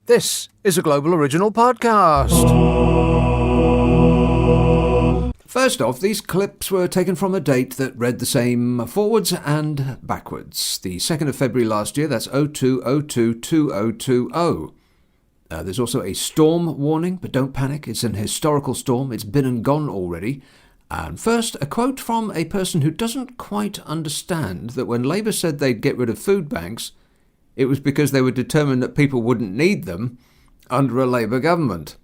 This is a Global Original Podcast. First off, these clips were taken from a date that read the same forwards and backwards. The 2nd of February last year, that's 02022020. There's also a storm warning, but don't panic, it's an historical storm, it's been and gone already. And first, a quote from a person who doesn't quite understand that when Labour said they'd get rid of food banks, it was because they were determined that people wouldn't need them under a Labour government.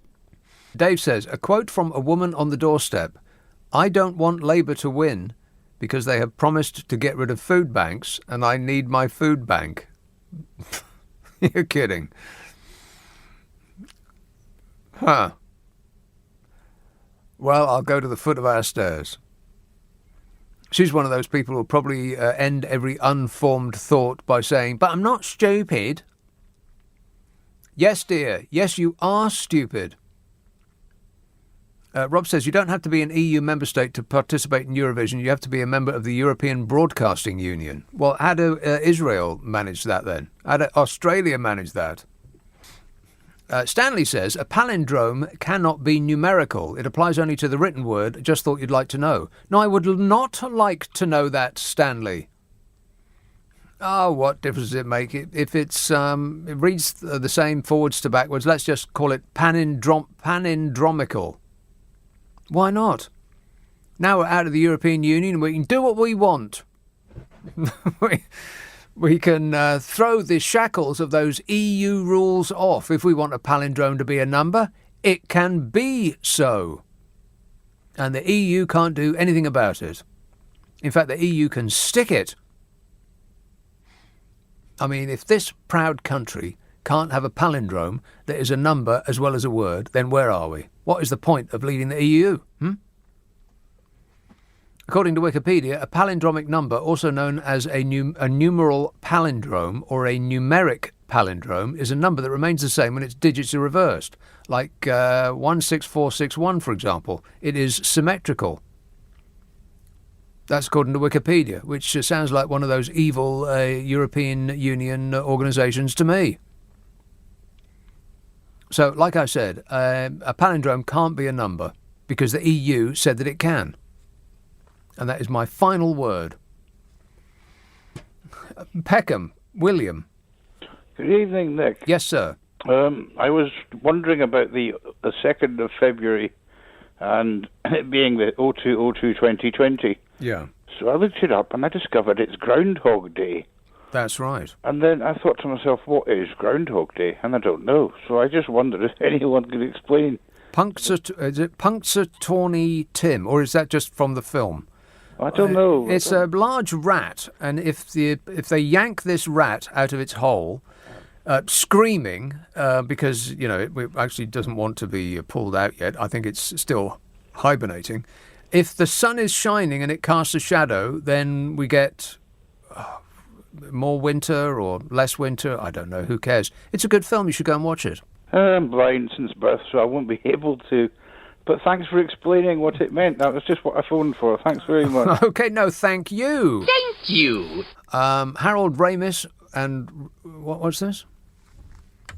Dave says, a quote from a woman on the doorstep, I don't want Labour to win because they have promised to get rid of food banks and I need my food bank. You're kidding. Huh. Well, I'll go to the foot of our stairs. She's one of those people who'll probably end every unformed thought by saying, but I'm not stupid. Yes, dear. Yes, you are stupid. Rob says you don't have to be an EU member state to participate in Eurovision. You have to be a member of the European Broadcasting Union. Well, how do Israel manage that then? How do Australia manage that? Stanley says, a palindrome cannot be numerical. It applies only to the written word. Just thought you'd like to know. No, I would not like to know that, Stanley. Oh, what difference does it make? If it reads the same forwards to backwards, let's just call it palindromical. Why not? Now we're out of the European Union, we can do what we want. We can throw the shackles of those EU rules off. If we want a palindrome to be a number, it can be so. And the EU can't do anything about it. In fact, the EU can stick it. I mean, if this proud country can't have a palindrome that is a number as well as a word, then where are we? What is the point of leading the EU? According to Wikipedia, a palindromic number, also known as a numeral palindrome or a numeric palindrome, is a number that remains the same when its digits are reversed. Like 16461, for example. It is symmetrical. That's according to Wikipedia, which sounds like one of those evil European Union organisations to me. So, like I said, a palindrome can't be a number because the EU said that it can. And that is my final word. Peckham, William. Good evening, Nick. Yes, sir. I was wondering about the 2nd of February and it being the 02/02/2020. Yeah. So I looked it up and I discovered it's Groundhog Day. That's right. And then I thought to myself, what is Groundhog Day? And I don't know. So I just wondered if anyone could explain. Is it Punxsutawney Tim, or is that just from the film? I don't know. It's a large rat, and if they yank this rat out of its hole, screaming because it actually doesn't want to be pulled out yet. I think it's still hibernating. If the sun is shining and it casts a shadow, then we get more winter or less winter. I don't know. Who cares? It's a good film. You should go and watch it. I'm blind since birth, so I won't be able to. But thanks for explaining what it meant. That was just what I phoned for. Thanks very much. Okay, no, thank you. Thank you. Harold Ramis and what's this?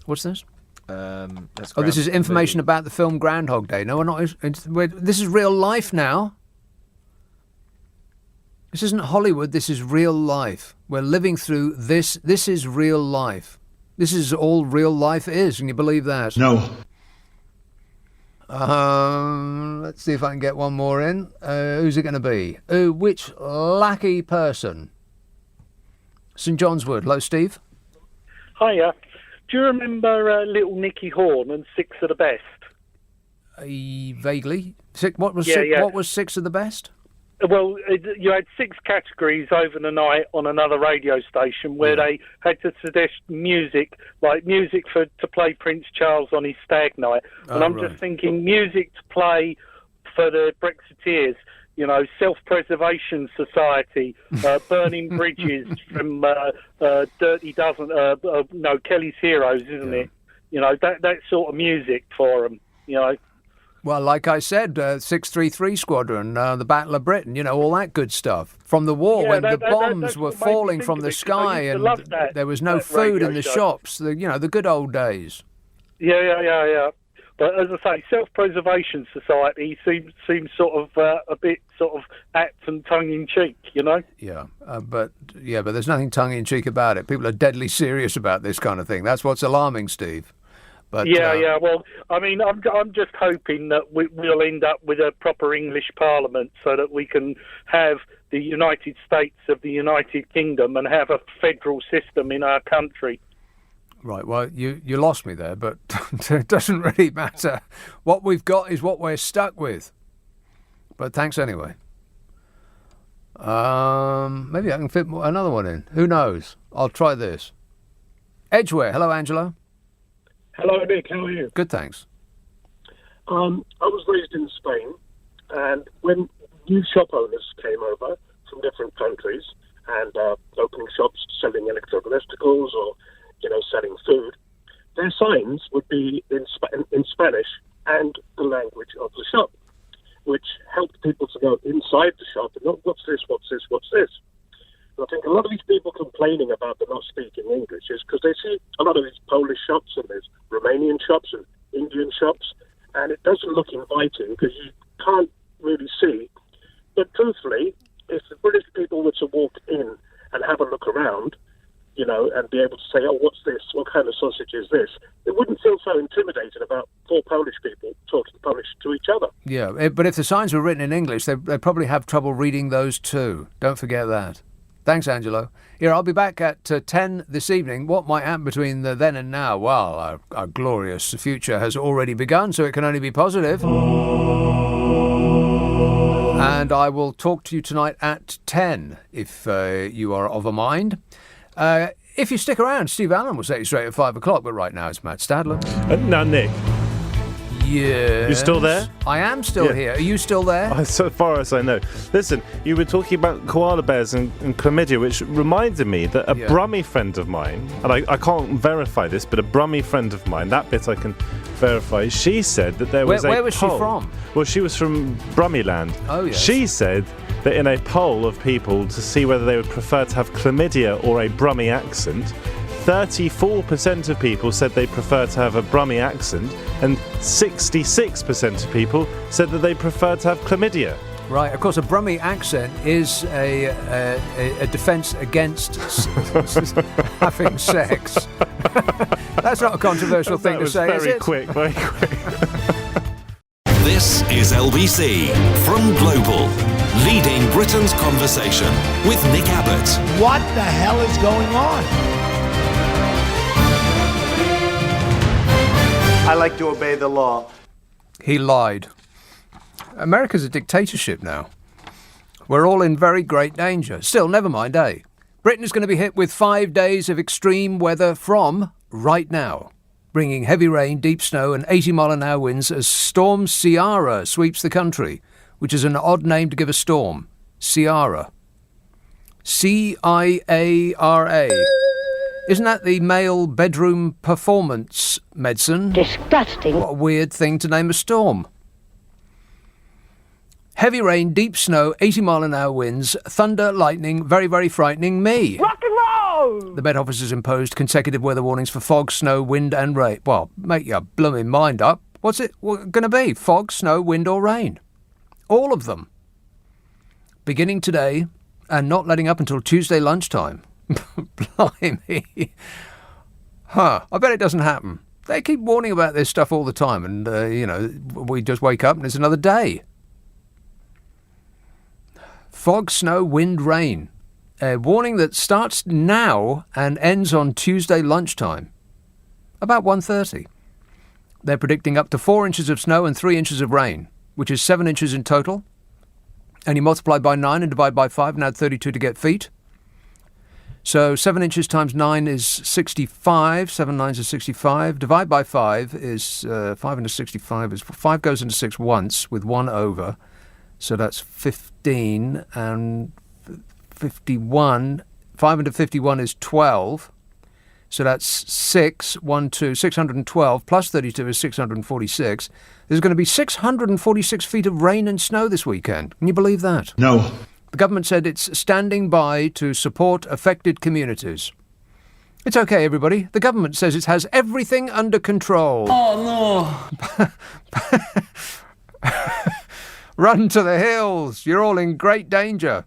What's this? This is information about the film Groundhog Day. No, this is real life now. This isn't Hollywood. This is real life. We're living through this. This is real life. This is all real life is. Can you believe that? No. Let's see if I can get one more in. Who's it going to be? Which lucky person? St John's Wood. Hello, Steve. Hiya. Do you remember Little Nicky Horn and Six of the Best? Vaguely. What was Six of the Best? Well, you had 6 categories over the night on another radio station where they had to suggest music, like music to play Prince Charles on his stag night. And I'm just thinking music to play for the Brexiteers, Self-Preservation Society, Burning Bridges from Dirty Dozen, Kelly's Heroes, isn't it? That sort of music for them, Well, like I said, 633 Squadron, the Battle of Britain, all that good stuff. From the war, when the bombs were falling from the sky and there was no food in the shops, the good old days. Yeah. But as I say, Self-Preservation Society seems sort of a bit sort of apt and tongue-in-cheek, Yeah, but there's nothing tongue-in-cheek about it. People are deadly serious about this kind of thing. That's what's alarming, Steve. But, yeah. Well, I mean, I'm just hoping that we'll end up with a proper English Parliament so that we can have the United States of the United Kingdom and have a federal system in our country. Right, well, you lost me there, but it doesn't really matter. What we've got is what we're stuck with. But thanks anyway. Maybe I can fit another one in. Who knows? I'll try this. Edgware. Hello, Angelo. Hello, Nick. How are you? Good, thanks. I was raised in Spain, and when new shop owners came over from different countries and opening shops selling electrodomesticals or selling food, their signs would be in Spanish and the language of the shop, which helped people to go inside the shop and not, what's this? And I think a lot of these people complaining about them not speaking English is because they see a lot of these Polish shops and there's Romanian shops and Indian shops, and it doesn't look inviting because you can't really see. But truthfully, if the British people were to walk in and have a look around, and be able to say, oh, what's this? What kind of sausage is this? They wouldn't feel so intimidated about four Polish people talking Polish to each other. Yeah, but if the signs were written in English, they'd probably have trouble reading those too. Don't forget that. Thanks, Angelo. Here, I'll be back at 10 this evening. What might happen between then and now? Well, our glorious future has already begun, so it can only be positive. And I will talk to you tonight at 10, if you are of a mind. If you stick around, Steve Allen will set you straight at 5 o'clock, but right now it's Matt Stadler. Now, Nick. Yes. You still there? I am still here. Are you still there? So far as I know. Listen, you were talking about koala bears and chlamydia, which reminded me that a Brummie friend of mine, and I can't verify this, but a Brummie friend of mine, that bit I can verify, she said that there was Where a was poll. she from? Well, she was from Brummie land. Oh, yes. She said that in a poll of people to see whether they would prefer to have chlamydia or a Brummie accent, 34% of people said they prefer to have a Brummie accent, and 66% of people said that they prefer to have chlamydia. Right, of course, a Brummie accent is a defence against having sex. That's not a controversial thing to say, is it? Very quick. This is LBC from Global, leading Britain's conversation with Nick Abbott. What the hell is going on? I like to obey the law. He lied. America's a dictatorship now. We're all in very great danger. Still, never mind, eh? Britain is going to be hit with 5 days of extreme weather from right now, bringing heavy rain, deep snow and 80-mile-an-hour winds as Storm Ciara sweeps the country, which is an odd name to give a storm. Ciara. C-I-A-R-A. Isn't that the male bedroom performance medicine? Disgusting. What a weird thing to name a storm. Heavy rain, deep snow, 80-mile-an-hour winds, thunder, lightning, very, very frightening me. Rock and roll! The Met Office has imposed consecutive weather warnings for fog, snow, wind and rain. Well, make your blooming mind up. What's it going to be? Fog, snow, wind or rain? All of them. Beginning today and not letting up until Tuesday lunchtime. Blimey. I bet it doesn't happen. They keep warning about this stuff all the time and, we just wake up and it's another day. Fog, snow, wind, rain. A warning that starts now and ends on Tuesday lunchtime. About 1:30. They're predicting up to 4 inches of snow and 3 inches of rain, which is 7 inches in total. And you multiply by 9 and divide by 5 and add 32 to get feet. So 7 inches times 9 is 65. 7 nines is 65. Divide by 5 is 5 into 65 is 5 goes into 6 once with 1 over. So that's 15 and 51. 5 into 51 is 12. So that's 612 plus 32 is 646. There's going to be 646 feet of rain and snow this weekend. Can you believe that? No. The government said it's standing by to support affected communities. It's okay, everybody. The government says it has everything under control. Oh, no. Run to the hills. You're all in great danger.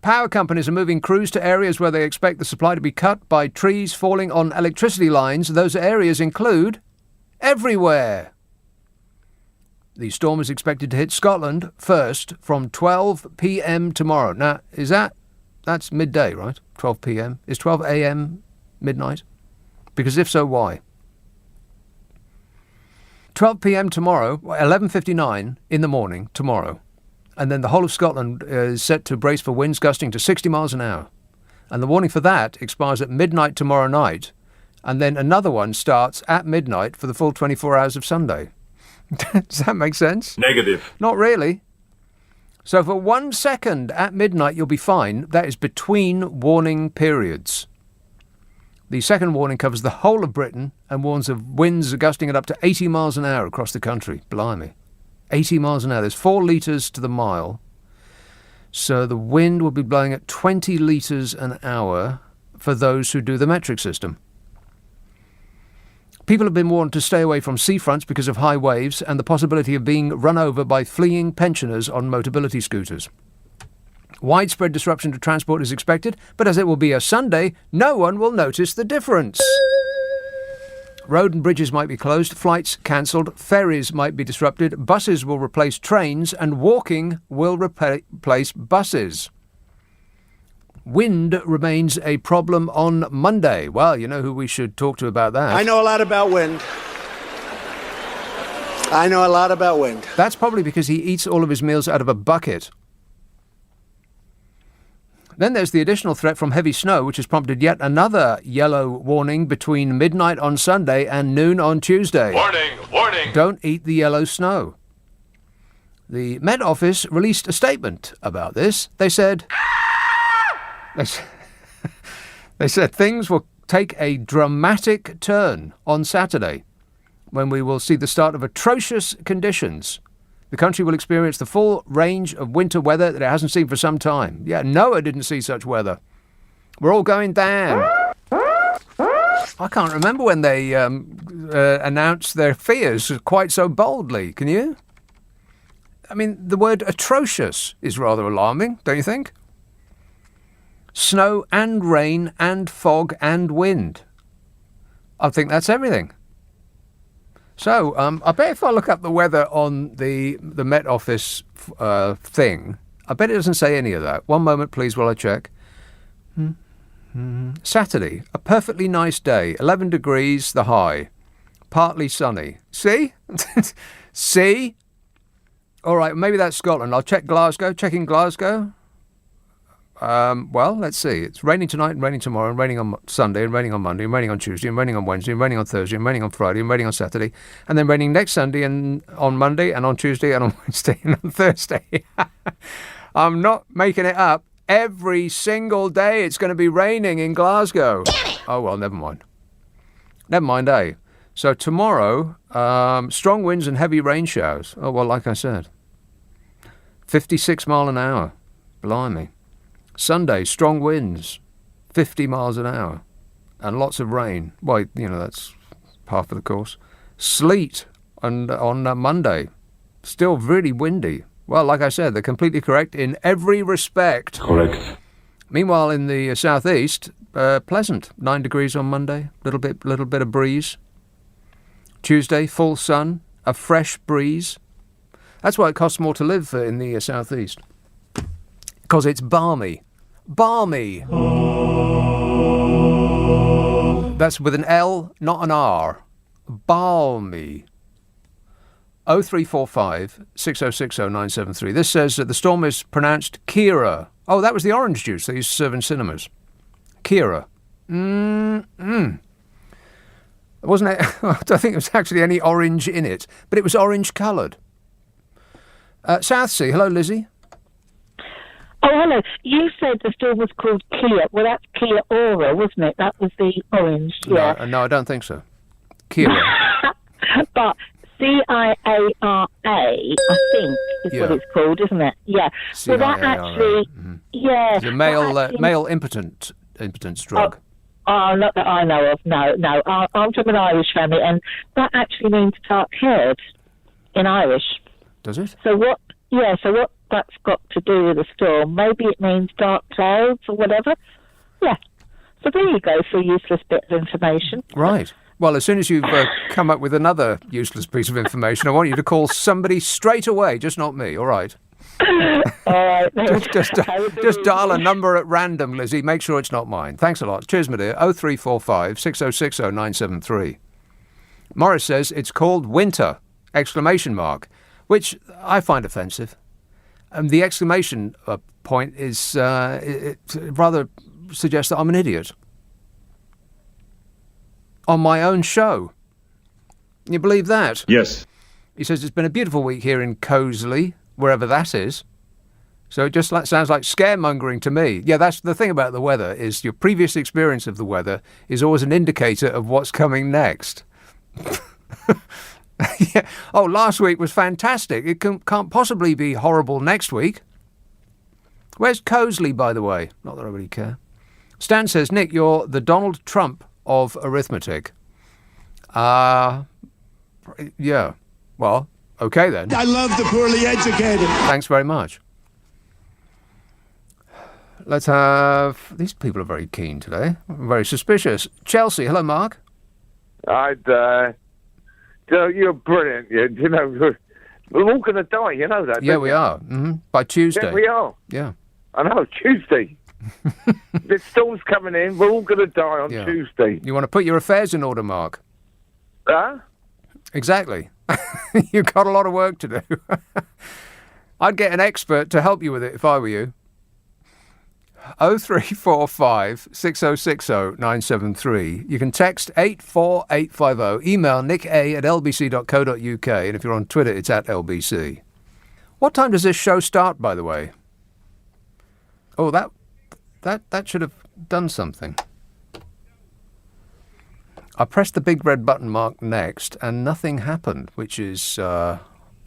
Power companies are moving crews to areas where they expect the supply to be cut by trees falling on electricity lines. Those areas include everywhere. The storm is expected to hit Scotland first from 12 p.m. tomorrow. Now, that's midday, right? 12 p.m. Is 12 a.m. midnight? Because if so, why? 12 p.m. tomorrow, 11:59 in the morning tomorrow. And then the whole of Scotland is set to brace for winds gusting to 60 miles an hour. And the warning for that expires at midnight tomorrow night. And then another one starts at midnight for the full 24 hours of Sunday. Does that make sense? Negative. Not really. So for 1 second at midnight, you'll be fine. That is between warning periods. The second warning covers the whole of Britain and warns of winds gusting at up to 80 miles an hour across the country. Blimey. 80 miles an hour. There's 4 litres to the mile. So the wind will be blowing at 20 litres an hour for those who do the metric system. People have been warned to stay away from seafronts because of high waves and the possibility of being run over by fleeing pensioners on mobility scooters. Widespread disruption to transport is expected, but as it will be a Sunday, no one will notice the difference. Road and bridges might be closed, flights cancelled, ferries might be disrupted, buses will replace trains, and walking will replace buses. Wind remains a problem on Monday. Well, you know who we should talk to about that. I know a lot about wind. That's probably because he eats all of his meals out of a bucket. Then there's the additional threat from heavy snow, which has prompted yet another yellow warning between midnight on Sunday and noon on Tuesday. Warning, warning. Don't eat the yellow snow. The Met Office released a statement about this. They said things will take a dramatic turn on Saturday when we will see the start of atrocious conditions. The country will experience the full range of winter weather that it hasn't seen for some time. Yeah, Noah didn't see such weather. We're all going down. I can't remember when they announced their fears quite so boldly. Can you? I mean, the word atrocious is rather alarming, don't you think? Snow and rain and fog and wind. I think that's everything. So, I bet if I look up the weather on the Met Office thing, I bet it doesn't say any of that. One moment, please, while I check. Saturday, a perfectly nice day, 11 degrees, the high. Partly sunny. See? See? All right, maybe that's Scotland. I'll check Glasgow. Checking Glasgow. Well, let's see. It's raining tonight and raining tomorrow and raining on Sunday and raining on Monday and raining on Tuesday and raining on Wednesday and raining on Thursday and raining on Friday and raining on Saturday and then raining next Sunday and on Monday and on Tuesday and on Wednesday and on Thursday. I'm not making it up. Every single day it's going to be raining in Glasgow. Oh, well, never mind. Never mind, eh? So tomorrow, strong winds and heavy rain showers. Oh, well, like I said, 56 mile an hour. Blimey. Sunday, strong winds, 50 miles an hour, and lots of rain. Well, you know, that's half of the course. Sleet on Monday, still really windy. Well, like I said, they're completely correct in every respect. Correct. Meanwhile, in the southeast, pleasant, 9 degrees on Monday, little bit of breeze. Tuesday, full sun, a fresh breeze. That's why it costs more to live in the southeast, because it's balmy. Balmy. That's with an L, not an R. Balmy. 0345 6060 973. This says that the storm is pronounced Kira. Oh, that was the orange juice they used to serve in cinemas. Kira. Wasn't it? I don't think there was actually any orange in it, but it was orange coloured. Southsea. Hello, Lizzie. Oh, hello. You said the store was called Kia. Well, that's Kia Aura, wasn't it? That was the orange, yeah. No, I don't think so. Kira. But Ciara, I think, is what it's called, isn't it? Yeah. So that actually, yeah. It's a male impotence drug. Oh, not that I know of. No. I'm from an Irish family, and that actually means dark haired in Irish. Does it? So what? Yeah. So what that's got to do with a storm? Maybe it means dark clouds or whatever. Yeah. So there you go for a useless bit of information. Right. Well, as soon as you've come up with another useless piece of information, I want you to call somebody straight away, just not me. All right. All right. Just dial a number at random, Lizzie. Make sure it's not mine. Thanks a lot. Cheers, my dear. 0345 6060 973. Morris says it's called winter! ! Which I find offensive. The exclamation point is it rather suggests that I'm an idiot. On my own show. You believe that? Yes. He says it's been a beautiful week here in Cosley, wherever that is. So it just sounds like scaremongering to me. Yeah, that's the thing about the weather, is your previous experience of the weather is always an indicator of what's coming next. Yeah. Oh, last week was fantastic. It can't possibly be horrible next week. Where's Cosley, by the way? Not that I really care. Stan says, Nick, you're the Donald Trump of arithmetic. Yeah. Well, okay then. I love the poorly educated. Thanks very much. Let's have... These people are very keen today. Very suspicious. Chelsea, hello, Mark. You're brilliant. You know, we're all going to die, you know that, Yeah, we are. Mm-hmm. By Tuesday. Yeah, we are. Yeah. I know, Tuesday. The storm's coming in. We're all going to die on Tuesday. You want to put your affairs in order, Mark? Huh? Exactly. You've got a lot of work to do. I'd get an expert to help you with it if I were you. 0345 6060 973. You can text 84850. Email nicka@lbc.co.uk. And if you're on Twitter, it's @LBC. What time does this show start, by the way? Oh, that should have done something. I pressed the big red button marked next, and nothing happened, which is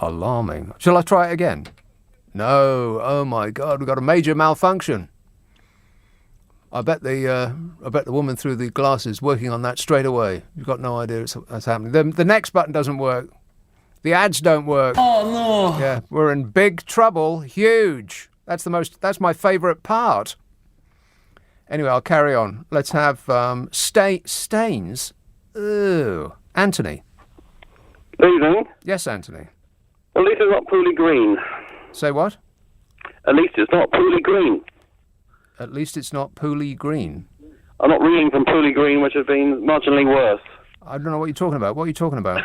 alarming. Shall I try it again? No. Oh my God, we've got a major malfunction. I bet the woman through the glasses working on that straight away. You've got no idea what's happening. The next button doesn't work. The ads don't work. Oh no! Yeah, we're in big trouble. Huge. That's my favourite part. Anyway, I'll carry on. Let's have Stains. Ooh, Anthony. Evening. Yes, Anthony. At least it's not poorly green. Say what? At least it's not poorly green. At least it's not Pooley Green. I'm not reading from Pooley Green, which has been marginally worse. I don't know what you're talking about. What are you talking about?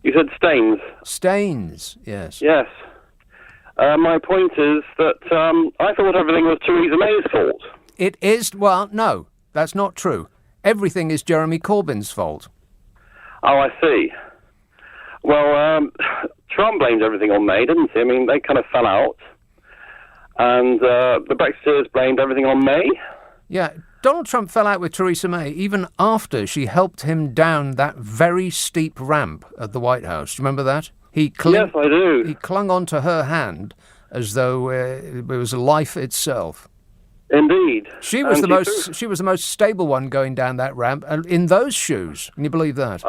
You said Stains. Stains, yes. Yes. My point is that I thought everything was Theresa May's fault. It is, well, no, that's not true. Everything is Jeremy Corbyn's fault. Oh, I see. Well, Trump blamed everything on May, didn't he? I mean, they kind of fell out. And the Brexiteers blamed everything on May. Yeah, Donald Trump fell out with Theresa May even after she helped him down that very steep ramp at the White House. Do you remember that? Yes, I do. He clung onto her hand as though it was life itself. Indeed. She was the most stable one going down that ramp in those shoes. Can you believe that?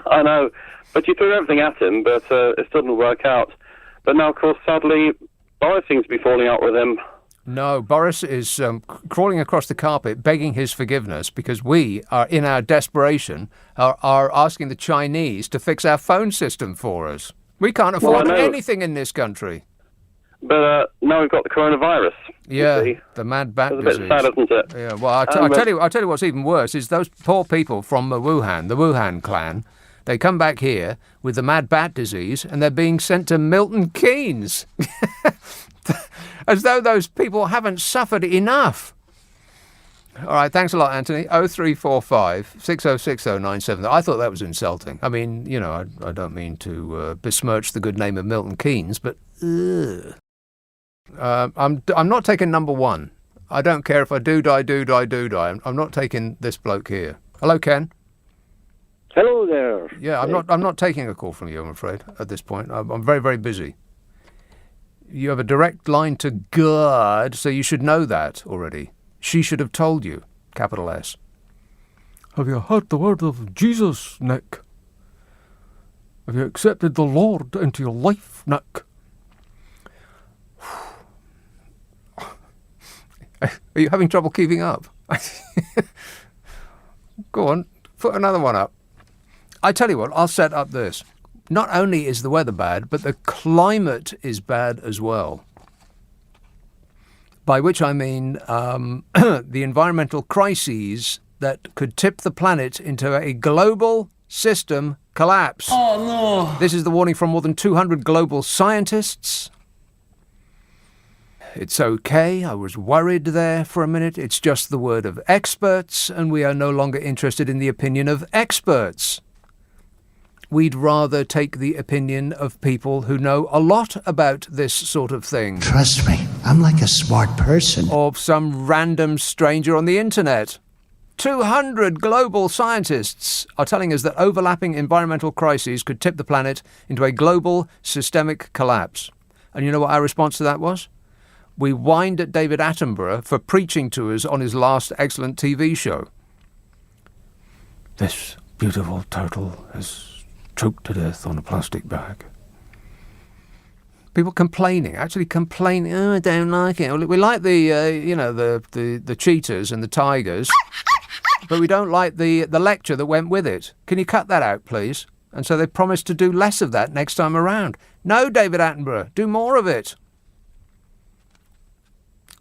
I know. But you threw everything at him, but it still didn't work out. But now, of course, sadly, Boris seems to be falling out with him. No, Boris is crawling across the carpet begging his forgiveness because we are, in our desperation, are asking the Chinese to fix our phone system for us. We can't afford anything in this country. But now we've got the coronavirus. Yeah, the mad bat disease. It's a bit sad, isn't it? Yeah, well, I'll tell you what's even worse is those poor people from the Wuhan clan. They come back here with the mad bat disease and they're being sent to Milton Keynes. As though those people haven't suffered enough. All right, thanks a lot, Anthony. 0345 6060 970. I thought that was insulting. I mean, you know, I don't mean to besmirch the good name of Milton Keynes, but I'm not taking number one. I don't care if I do die. I'm not taking this bloke here. Hello, Ken. Hello there. Yeah, I'm not taking a call from you, I'm afraid, at this point. I'm very, very busy. You have a direct line to God, so you should know that already. She should have told you, capital S. Have you heard the word of Jesus, Nick? Have you accepted the Lord into your life, Nick? Are you having trouble keeping up? Go on, put another one up. I tell you what, I'll set up this. Not only is the weather bad, but the climate is bad as well. By which I mean the environmental crises that could tip the planet into a global system collapse. Oh, no. This is the warning from more than 200 global scientists. It's okay, I was worried there for a minute. It's just the word of experts, and we are no longer interested in the opinion of experts. We'd rather take the opinion of people who know a lot about this sort of thing. Trust me, I'm like a smart person. Or some random stranger on the internet. 200 global scientists are telling us that overlapping environmental crises could tip the planet into a global systemic collapse. And you know what our response to that was? We whined at David Attenborough for preaching to us on his last excellent TV show. This beautiful turtle has choked to death on a plastic bag. People complaining, oh, I don't like it. We like the cheetahs and the tigers, but we don't like the lecture that went with it. Can you cut that out, please? And so they promised to do less of that next time around. No, David Attenborough, do more of it.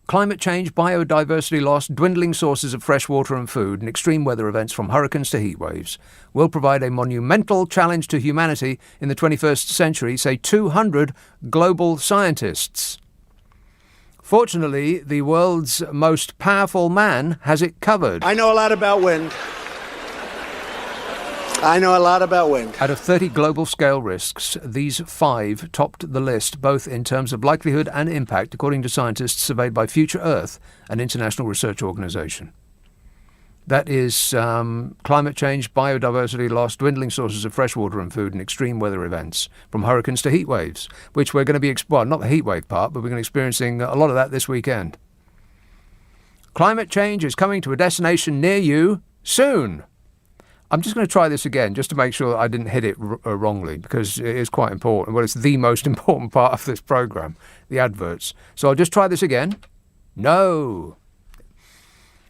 Climate change, biodiversity loss, dwindling sources of fresh water and food, and extreme weather events from hurricanes to heat waves will provide a monumental challenge to humanity in the 21st century, say 200 global scientists. Fortunately, the world's most powerful man has it covered. I know a lot about wind. Out of 30 global scale risks, these 5 topped the list, both in terms of likelihood and impact, according to scientists surveyed by Future Earth, an international research organisation. That is climate change, biodiversity loss, dwindling sources of fresh water and food, and extreme weather events, from hurricanes to heat waves, which we're going to be, well, not the heat wave part, but we're going to be experiencing a lot of that this weekend. Climate change is coming to a destination near you soon. I'm just going to try this again, just to make sure that I didn't hit it wrongly, because it is quite important. Well, it's the most important part of this programme, the adverts. So I'll just try this again. No.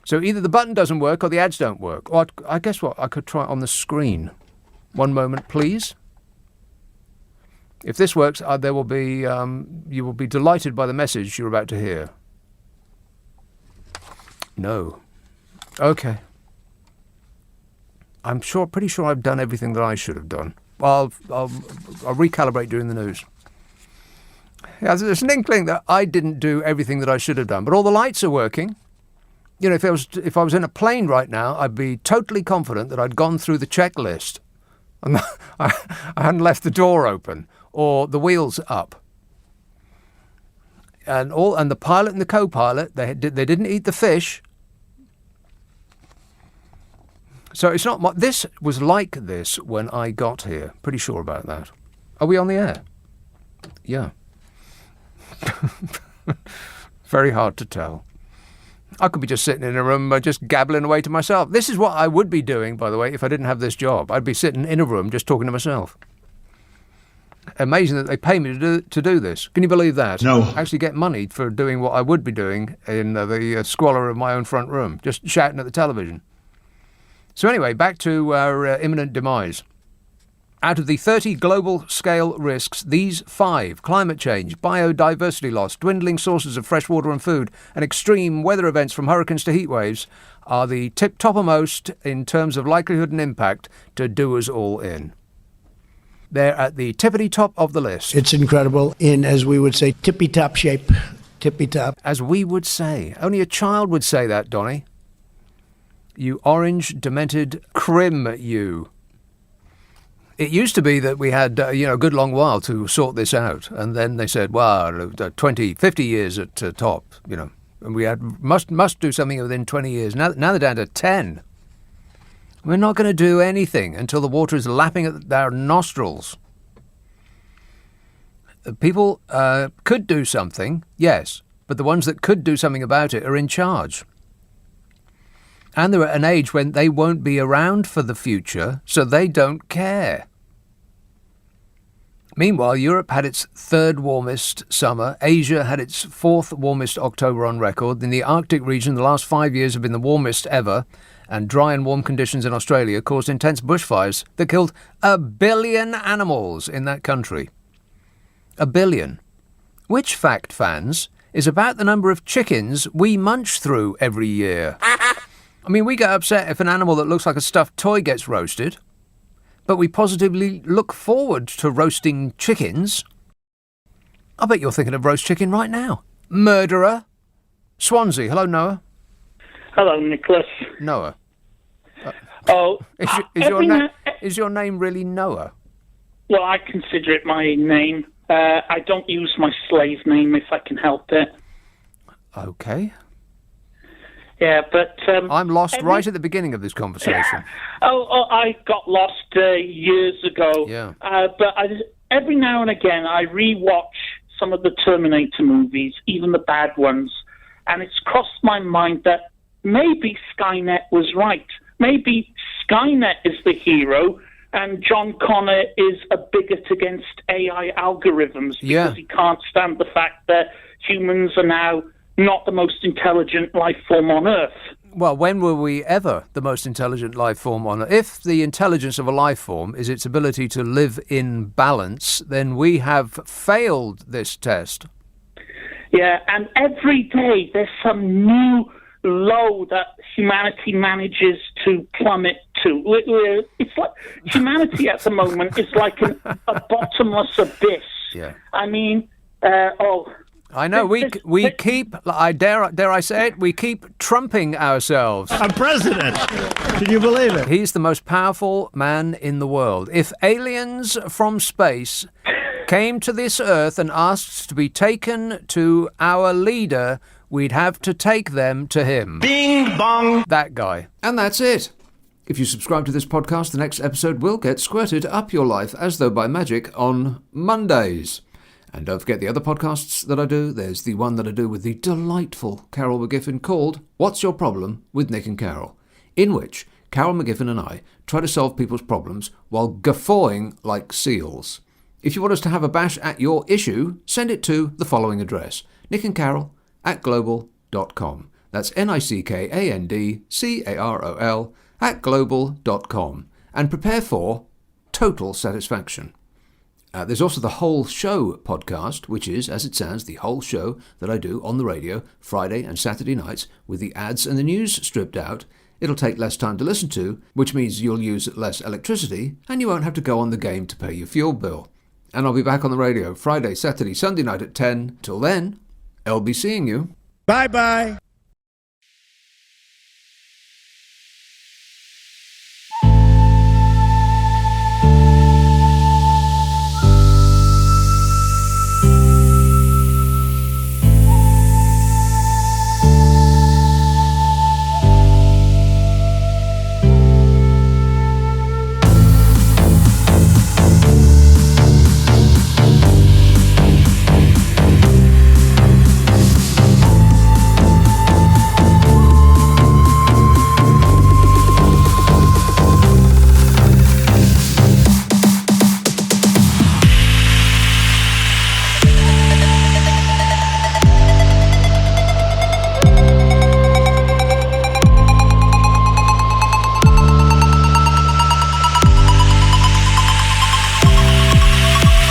So either the button doesn't work or the ads don't work. Or I guess what? I could try it on the screen. One moment, please. If this works, there will be. You will be delighted by the message you're about to hear. No. Okay. I'm pretty sure I've done everything that I should have done. I'll recalibrate during the news. Yeah, there's an inkling that I didn't do everything that I should have done, but all the lights are working. You know, if I was in a plane right now, I'd be totally confident that I'd gone through the checklist, and I hadn't left the door open or the wheels up. And the pilot and the co-pilot, they didn't eat the fish. So it's not. This was like this when I got here. Pretty sure about that. Are we on the air? Yeah. Very hard to tell. I could be just sitting in a room just gabbling away to myself. This is what I would be doing, by the way, if I didn't have this job. I'd be sitting in a room just talking to myself. Amazing that they pay me to do this. Can you believe that? No. I actually get money for doing what I would be doing in the squalor of my own front room, just shouting at the television. So anyway, back to our imminent demise. Out of the 30 global scale risks, these 5, climate change, biodiversity loss, dwindling sources of fresh water and food, and extreme weather events from hurricanes to heat waves, are the toppermost in terms of likelihood and impact to do us all in. They're at the tippity-top of the list. It's incredible in, as we would say, tippy-top shape. Tippy-top. As we would say. Only a child would say that, Donny. You orange, demented crim, you. It used to be that we had, a good long while to sort this out. And then they said, well, 20, 50 years at top, and we must do something within 20 years. Now they're down to 10. We're not going to do anything until the water is lapping at our nostrils. People could do something, yes, but the ones that could do something about it are in charge. And they're at an age when they won't be around for the future, so they don't care. Meanwhile, Europe had its third warmest summer. Asia had its fourth warmest October on record. In the Arctic region, the last 5 years have been the warmest ever. And dry and warm conditions in Australia caused intense bushfires that killed 1 billion animals in that country. 1 billion. Which, fact fans, is about the number of chickens we munch through every year. I mean, we get upset if an animal that looks like a stuffed toy gets roasted, but we positively look forward to roasting chickens. I bet you're thinking of roast chicken right now. Murderer. Swansea. Hello, Noah. Hello, Nicholas. Noah. Is your name really Noah? Well, I consider it my name. I don't use my slave name if I can help it. Okay. Yeah, but... I'm lost right at the beginning of this conversation. I got lost years ago. Yeah. But every now and again, I re-watch some of the Terminator movies, even the bad ones, and it's crossed my mind that maybe Skynet was right. Maybe Skynet is the hero, and John Connor is a bigot against AI algorithms because he can't stand the fact that humans are now not the most intelligent life form on Earth. Well, when were we ever the most intelligent life form on Earth? If the intelligence of a life form is its ability to live in balance, then we have failed this test. Yeah, and every day there's some new low that humanity manages to plummet to. It's like humanity at the moment is like a bottomless abyss. Yeah. I mean, I know, we keep, dare I say it, we keep trumping ourselves. I'm president! Can you believe it? He's the most powerful man in the world. If aliens from space came to this Earth and asked to be taken to our leader, we'd have to take them to him. Bing bong! That guy. And that's it. If you subscribe to this podcast, the next episode will get squirted up your life as though by magic on Mondays. And don't forget the other podcasts that I do. There's the one that I do with the delightful Carol McGiffin called What's Your Problem with Nick and Carol, in which Carol McGiffin and I try to solve people's problems while guffawing like seals. If you want us to have a bash at your issue, send it to the following address, nickandcarol@global.com. That's nickandcarol@global.com. And prepare for total satisfaction. There's also the Whole Show podcast, which is, as it sounds, the whole show that I do on the radio Friday and Saturday nights with the ads and the news stripped out. It'll take less time to listen to, which means you'll use less electricity and you won't have to go on the game to pay your fuel bill. And I'll be back on the radio Friday, Saturday, Sunday night at 10. Till then, I'll be seeing you. Bye-bye.